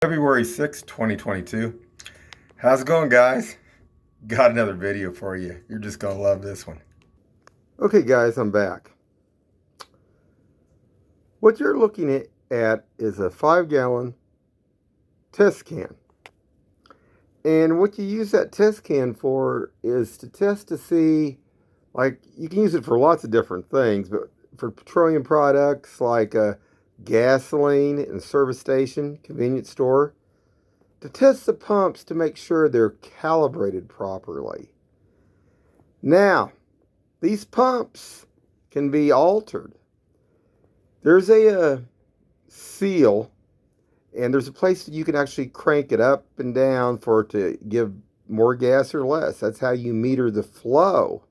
February 6th, 2022. How's it going, guys? Got another video for you. You're just going to love this one. Okay, guys, I'm back. What you're looking at is a 5-gallon test can. And what you use that test can for is to test to see, like, you can use it for lots of different things, but for petroleum products like gasoline in a service station, convenience store, to test the pumps to make sure they're calibrated properly. Now, these pumps can be altered. There's a seal, and there's a place that you can actually crank it up and down for it to give more gas or less. That's how you meter the flow.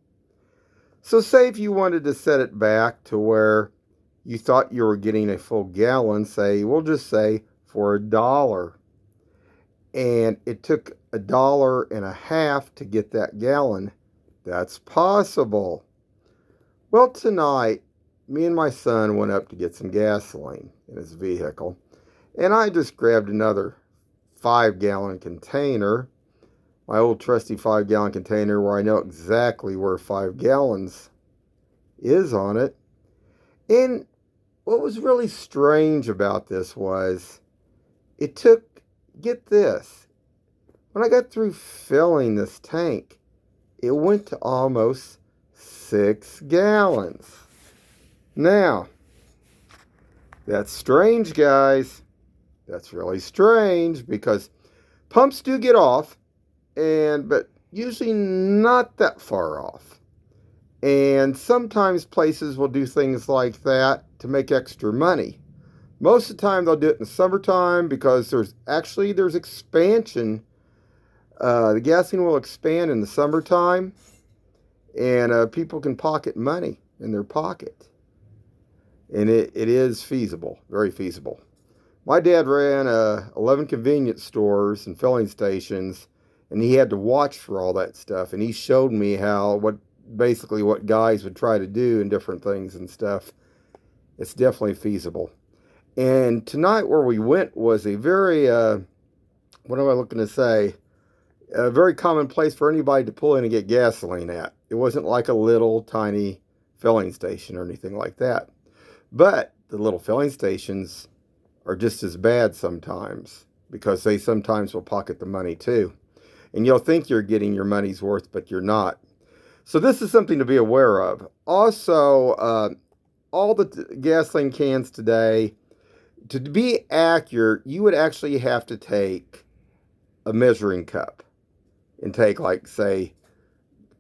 So say if you wanted to set it back to where you thought you were getting a full gallon, say, we'll just say for $1. And it took $1.50 to get that gallon. That's possible. Well, tonight, me and my son went up to get some gasoline in his vehicle, and I just grabbed another 5-gallon container, my old trusty 5-gallon container where I know exactly where 5 gallons is on it. And what was really strange about this was it took, get this, when I got through filling this tank, it went to almost 6 gallons. Now, that's strange, guys. That's really strange because pumps do get off, but usually not that far off. And sometimes places will do things like that to make extra money. Most of the time they'll do it in the summertime because there's expansion. The gasoline will expand in the summertime, and people can pocket money in their pocket. And it is feasible, very feasible. My dad ran 11 convenience stores and filling stations, and he had to watch for all that stuff. And he showed me what guys would try to do and different things and stuff. It's definitely feasible. And tonight where we went was a very, what am I looking to say? A very common place for anybody to pull in and get gasoline at. It wasn't like a little tiny filling station or anything like that. But the little filling stations are just as bad sometimes because they sometimes will pocket the money too. And you'll think you're getting your money's worth, but you're not. So this is something to be aware of. Also, all the gasoline cans today, to be accurate, you would actually have to take a measuring cup and take, like, say,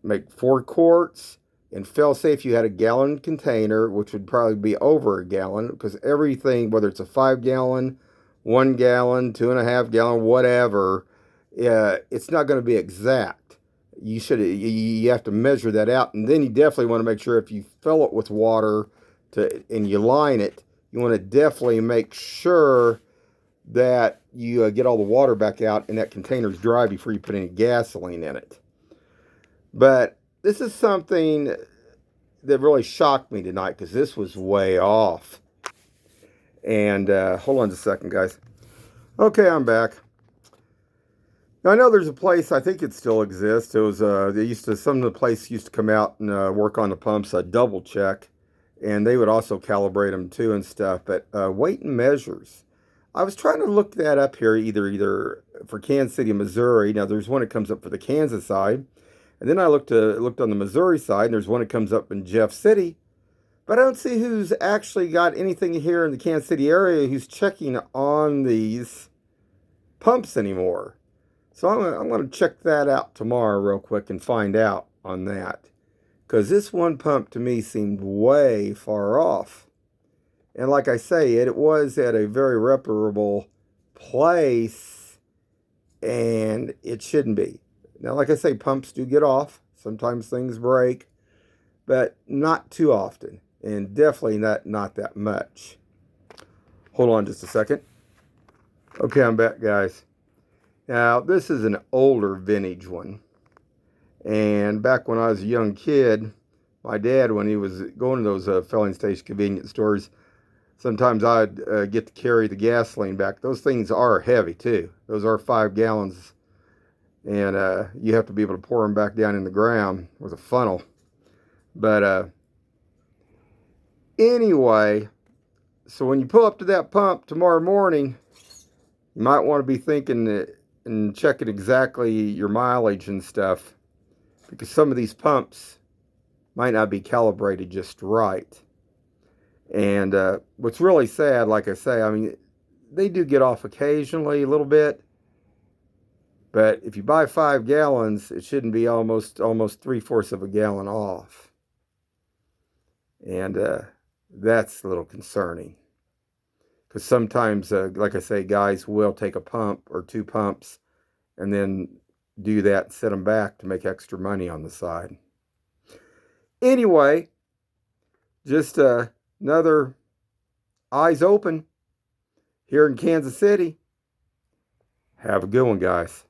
make 4 quarts and fill, say, if you had a gallon container, which would probably be over a gallon, because everything, whether it's a 5-gallon, 1 gallon, 2.5 gallon, whatever, it's not going to be exact. You have to measure that out, and then you definitely want to make sure if you fill it with water and you line it, you want to definitely make sure that you get all the water back out and that container's dry before you put any gasoline in it. But this is something that really shocked me tonight because this was way off. And hold on just a second, guys. Okay, I'm back. Now, I know there's a place, I think it still exists. It was some of the place used to come out and work on the pumps, double check, and they would also calibrate them too and stuff. But weight and measures, I was trying to look that up here, either for Kansas City, Missouri. Now, there's one that comes up for the Kansas side, and then I looked on the Missouri side, and there's one that comes up in Jeff City. But I don't see who's actually got anything here in the Kansas City area who's checking on these pumps anymore. So I'm going to check that out tomorrow real quick and find out on that. Because this one pump to me seemed way far off. And like I say, it was at a very reputable place, and it shouldn't be. Now, like I say, pumps do get off. Sometimes things break, but not too often, and definitely not that much. Hold on just a second. Okay, I'm back, guys. Now, this is an older vintage one. And back when I was a young kid, my dad, when he was going to those filling station convenience stores, sometimes I'd get to carry the gasoline back. Those things are heavy too. Those are 5 gallons, and you have to be able to pour them back down in the ground with a funnel. But anyway, so when you pull up to that pump tomorrow morning, you might want to be thinking that, and checking exactly your mileage and stuff, because some of these pumps might not be calibrated just right. And what's really sad, like I say, I mean, they do get off occasionally a little bit, but if you buy 5 gallons, it shouldn't be almost 3/4 of a gallon off. And that's a little concerning, because sometimes, like I say, guys will take a pump or 2 pumps and then do that and set them back to make extra money on the side. Anyway, just another eyes open here in Kansas City. Have a good one, guys.